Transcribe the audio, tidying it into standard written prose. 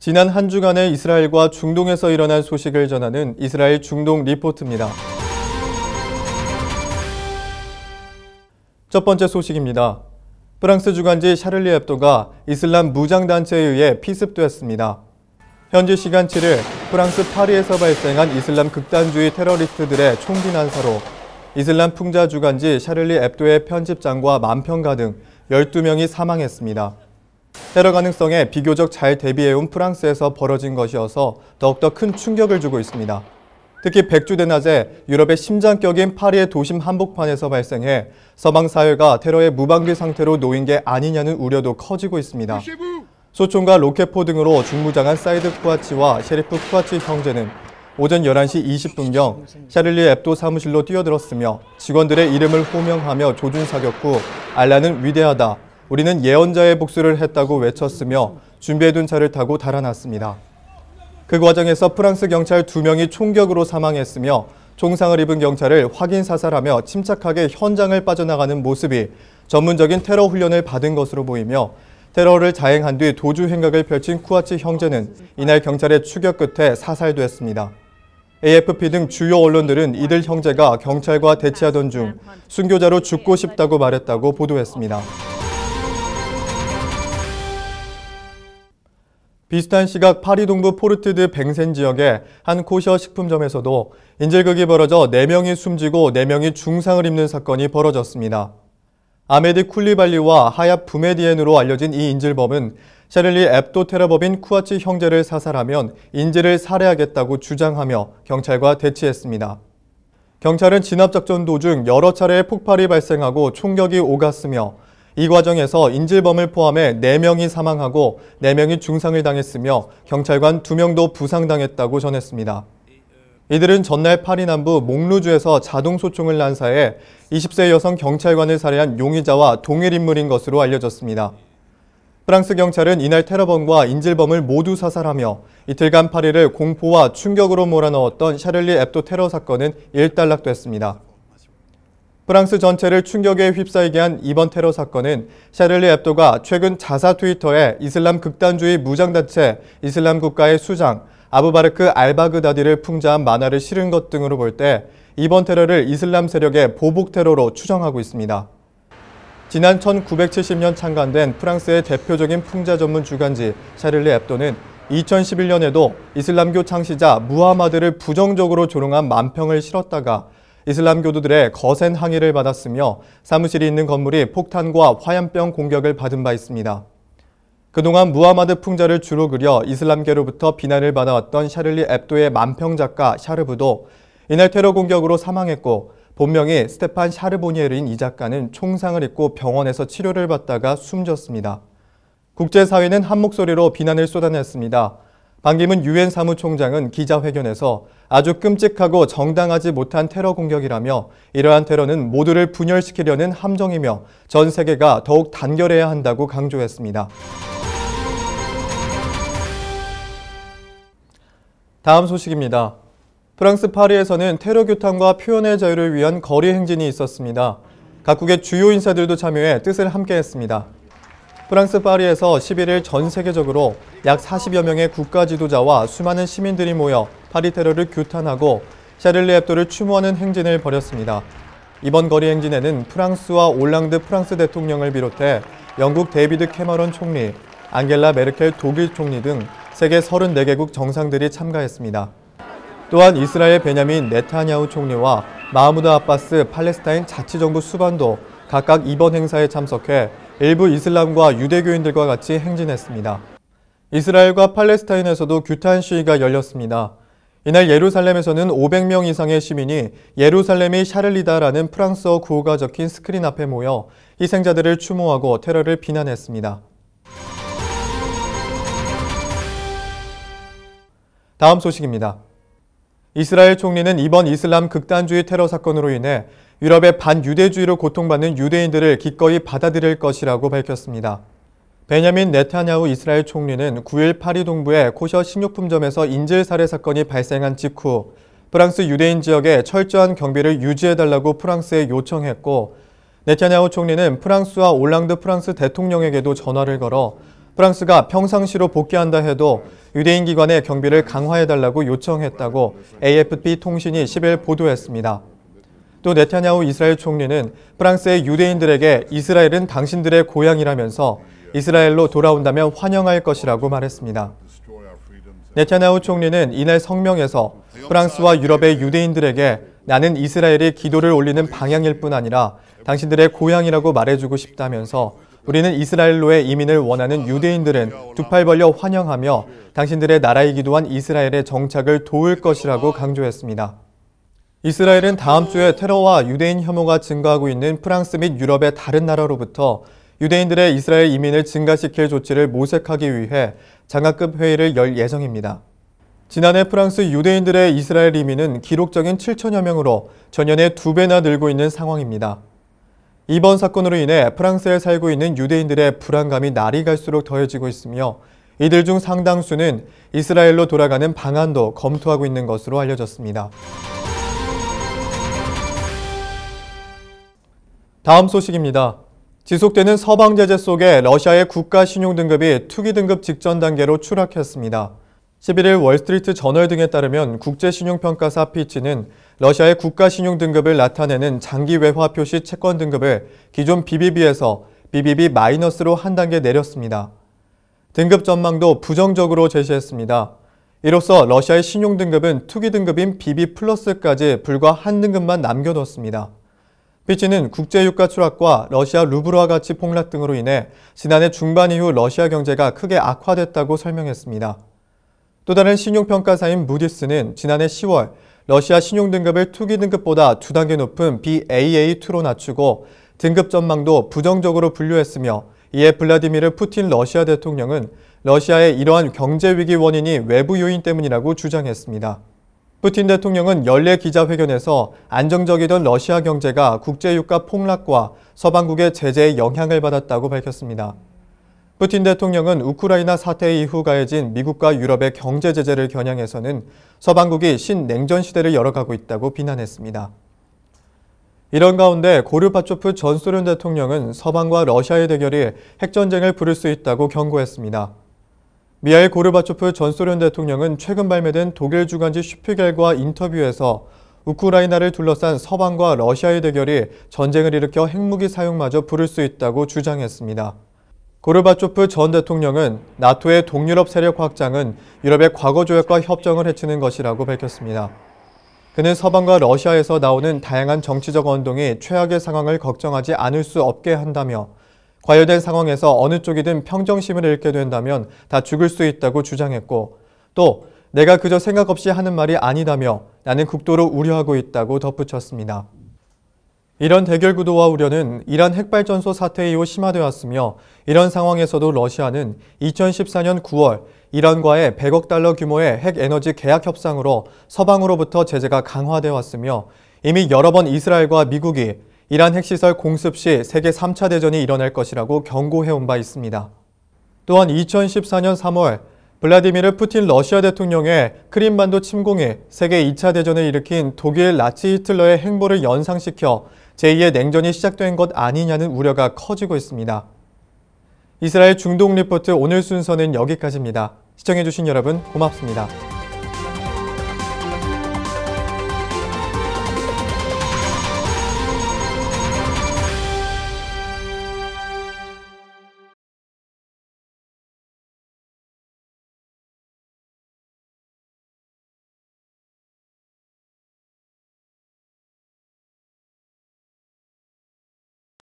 지난 한 주간의 이스라엘과 중동에서 일어난 소식을 전하는 이스라엘 중동 리포트입니다. 첫 번째 소식입니다. 프랑스 주간지 샤를리 앱도가 이슬람 무장단체에 의해 피습됐습니다. 현지 시간 7일 프랑스 파리에서 발생한 이슬람 극단주의 테러리스트들의 총기 난사로 이슬람 풍자 주간지 샤를리 앱도의 편집장과 만평가 등 12명이 사망했습니다. 테러 가능성에 비교적 잘 대비해온 프랑스에서 벌어진 것이어서 더욱더 큰 충격을 주고 있습니다. 특히 백주 대낮에 유럽의 심장격인 파리의 도심 한복판에서 발생해 서방 사회가 테러의 무방비 상태로 놓인 게 아니냐는 우려도 커지고 있습니다. 소총과 로켓포 등으로 중무장한 사이드 쿠아치와 셰리프 쿠아치 형제는 오전 11시 20분경 샤를리 앱도 사무실로 뛰어들었으며 직원들의 이름을 호명하며 조준사격 후 알라는 위대하다, 우리는 예언자의 복수를 했다고 외쳤으며 준비해둔 차를 타고 달아났습니다. 그 과정에서 프랑스 경찰 2명이 총격으로 사망했으며 총상을 입은 경찰을 확인 사살하며 침착하게 현장을 빠져나가는 모습이 전문적인 테러 훈련을 받은 것으로 보이며 테러를 자행한 뒤 도주 행각을 펼친 쿠아치 형제는 이날 경찰의 추격 끝에 사살됐습니다. AFP 등 주요 언론들은 이들 형제가 경찰과 대치하던 중 순교자로 죽고 싶다고 말했다고 보도했습니다. 비슷한 시각 파리 동부 포르트드 뱅센 지역의 한 코셔 식품점에서도 인질극이 벌어져 4명이 숨지고 4명이 중상을 입는 사건이 벌어졌습니다. 아메디 쿨리발리와 하얏 부메디엔으로 알려진 이 인질범은 샤를리 앱도 테러범인 쿠아치 형제를 사살하면 인질을 살해하겠다고 주장하며 경찰과 대치했습니다. 경찰은 진압작전 도중 여러 차례의 폭발이 발생하고 총격이 오갔으며 이 과정에서 인질범을 포함해 4명이 사망하고 4명이 중상을 당했으며 경찰관 2명도 부상당했다고 전했습니다. 이들은 전날 파리 남부 몽루주에서 자동소총을 난사해 20세 여성 경찰관을 살해한 용의자와 동일 인물인 것으로 알려졌습니다. 프랑스 경찰은 이날 테러범과 인질범을 모두 사살하며 이틀간 파리를 공포와 충격으로 몰아넣었던 샤를리 앱도 테러 사건은 일단락됐습니다. 프랑스 전체를 충격에 휩싸이게 한 이번 테러 사건은 샤를리 앱도가 최근 자사 트위터에 이슬람 극단주의 무장단체 이슬람 국가의 수장 아부바르크 알바그다디를 풍자한 만화를 실은 것 등으로 볼 때 이번 테러를 이슬람 세력의 보복 테러로 추정하고 있습니다. 지난 1970년 창간된 프랑스의 대표적인 풍자 전문 주간지 샤를리 앱도는 2011년에도 이슬람교 창시자 무하마드를 부정적으로 조롱한 만평을 실었다가 이슬람 교도들의 거센 항의를 받았으며 사무실이 있는 건물이 폭탄과 화염병 공격을 받은 바 있습니다. 그동안 무하마드 풍자를 주로 그려 이슬람계로부터 비난을 받아왔던 샤를리 앱도의 만평 작가 샤르브도 이날 테러 공격으로 사망했고 본명이 스테판 샤르보니에르인 이 작가는 총상을 입고 병원에서 치료를 받다가 숨졌습니다. 국제사회는 한 목소리로 비난을 쏟아냈습니다. 반기문 유엔 사무총장은 기자회견에서 아주 끔찍하고 정당하지 못한 테러 공격이라며 이러한 테러는 모두를 분열시키려는 함정이며 전 세계가 더욱 단결해야 한다고 강조했습니다. 다음 소식입니다. 프랑스 파리에서는 테러 규탄과 표현의 자유를 위한 거리 행진이 있었습니다. 각국의 주요 인사들도 참여해 뜻을 함께했습니다. 프랑스 파리에서 11일 전 세계적으로 약 40여 명의 국가 지도자와 수많은 시민들이 모여 파리 테러를 규탄하고 샤를리 앱도를 추모하는 행진을 벌였습니다. 이번 거리 행진에는 프랑스와 올랑드 프랑스 대통령을 비롯해 영국 데이비드 캐머런 총리, 앙겔라 메르켈 독일 총리 등 세계 34개국 정상들이 참가했습니다. 또한 이스라엘 베냐민 네타냐후 총리와 마흐무드 아바스 팔레스타인 자치정부 수반도 각각 이번 행사에 참석해 일부 이슬람과 유대교인들과 같이 행진했습니다. 이스라엘과 팔레스타인에서도 규탄 시위가 열렸습니다. 이날 예루살렘에서는 500명 이상의 시민이 예루살렘이 샤를리다라는 프랑스어 구호가 적힌 스크린 앞에 모여 희생자들을 추모하고 테러를 비난했습니다. 다음 소식입니다. 이스라엘 총리는 이번 이슬람 극단주의 테러 사건으로 인해 유럽의 반유대주의로 고통받는 유대인들을 기꺼이 받아들일 것이라고 밝혔습니다. 베냐민 네타냐후 이스라엘 총리는 9일 파리 동부의 코셔 식료품점에서 인질 살해 사건이 발생한 직후 프랑스 유대인 지역에 철저한 경비를 유지해달라고 프랑스에 요청했고 네타냐후 총리는 프랑스와 올랑드 프랑스 대통령에게도 전화를 걸어 프랑스가 평상시로 복귀한다 해도 유대인 기관의 경비를 강화해달라고 요청했다고 AFP 통신이 10일 보도했습니다. 또 네타냐후 이스라엘 총리는 프랑스의 유대인들에게 이스라엘은 당신들의 고향이라면서 이스라엘로 돌아온다면 환영할 것이라고 말했습니다. 네타냐후 총리는 이날 성명에서 프랑스와 유럽의 유대인들에게 나는 이스라엘이 기도를 올리는 방향일 뿐 아니라 당신들의 고향이라고 말해주고 싶다면서 우리는 이스라엘로의 이민을 원하는 유대인들은 두 팔 벌려 환영하며 당신들의 나라이기도 한 이스라엘의 정착을 도울 것이라고 강조했습니다. 이스라엘은 다음 주에 테러와 유대인 혐오가 증가하고 있는 프랑스 및 유럽의 다른 나라로부터 유대인들의 이스라엘 이민을 증가시킬 조치를 모색하기 위해 장관급 회의를 열 예정입니다. 지난해 프랑스 유대인들의 이스라엘 이민은 기록적인 7천여 명으로 전년의 2배나 늘고 있는 상황입니다. 이번 사건으로 인해 프랑스에 살고 있는 유대인들의 불안감이 날이 갈수록 더해지고 있으며 이들 중 상당수는 이스라엘로 돌아가는 방안도 검토하고 있는 것으로 알려졌습니다. 다음 소식입니다. 지속되는 서방 제재 속에 러시아의 국가 신용 등급이 투기 등급 직전 단계로 추락했습니다. 11일 월스트리트 저널 등에 따르면 국제신용평가사 피치는 러시아의 국가 신용 등급을 나타내는 장기 외화 표시 채권 등급을 기존 BBB에서 BBB-로 한 단계 내렸습니다. 등급 전망도 부정적으로 제시했습니다. 이로써 러시아의 신용 등급은 투기 등급인 BB+까지 불과 한 등급만 남겨뒀습니다. 피치는 국제유가 추락과 러시아 루블화 가치 폭락 등으로 인해 지난해 중반 이후 러시아 경제가 크게 악화됐다고 설명했습니다. 또 다른 신용평가사인 무디스는 지난해 10월 러시아 신용등급을 투기 등급보다 2단계 높은 BAA2로 낮추고 등급 전망도 부정적으로 분류했으며 이에 블라디미르 푸틴 러시아 대통령은 러시아의 이러한 경제위기 원인이 외부 요인 때문이라고 주장했습니다. 푸틴 대통령은 연례 기자회견에서 안정적이던 러시아 경제가 국제유가 폭락과 서방국의 제재에 영향을 받았다고 밝혔습니다. 푸틴 대통령은 우크라이나 사태 이후 가해진 미국과 유럽의 경제 제재를 겨냥해서는 서방국이 신냉전 시대를 열어가고 있다고 비난했습니다. 이런 가운데 고르바초프 전 소련 대통령은 서방과 러시아의 대결이 핵전쟁을 부를 수 있다고 경고했습니다. 미하일 고르바초프 전 소련 대통령은 최근 발매된 독일 주간지 슈피겔과 인터뷰에서 우크라이나를 둘러싼 서방과 러시아의 대결이 전쟁을 일으켜 핵무기 사용마저 부를 수 있다고 주장했습니다. 고르바초프 전 대통령은 나토의 동유럽 세력 확장은 유럽의 과거 조약과 협정을 해치는 것이라고 밝혔습니다. 그는 서방과 러시아에서 나오는 다양한 정치적 언동이 최악의 상황을 걱정하지 않을 수 없게 한다며 과열된 상황에서 어느 쪽이든 평정심을 잃게 된다면 다 죽을 수 있다고 주장했고 또 내가 그저 생각 없이 하는 말이 아니다며 나는 극도로 우려하고 있다고 덧붙였습니다. 이런 대결 구도와 우려는 이란 핵발전소 사태 이후 심화되었으며 이런 상황에서도 러시아는 2014년 9월 이란과의 100억 달러 규모의 핵에너지 계약 협상으로 서방으로부터 제재가 강화되어 왔으며 이미 여러 번 이스라엘과 미국이 이란 핵시설 공습 시 세계 3차 대전이 일어날 것이라고 경고해온 바 있습니다. 또한 2014년 3월 블라디미르 푸틴 러시아 대통령의 크림반도 침공이 세계 2차 대전을 일으킨 독일 나치 히틀러의 행보를 연상시켜 제2의 냉전이 시작된 것 아니냐는 우려가 커지고 있습니다. 이스라엘 중동 리포트 오늘 순서는 여기까지입니다. 시청해주신 여러분 고맙습니다.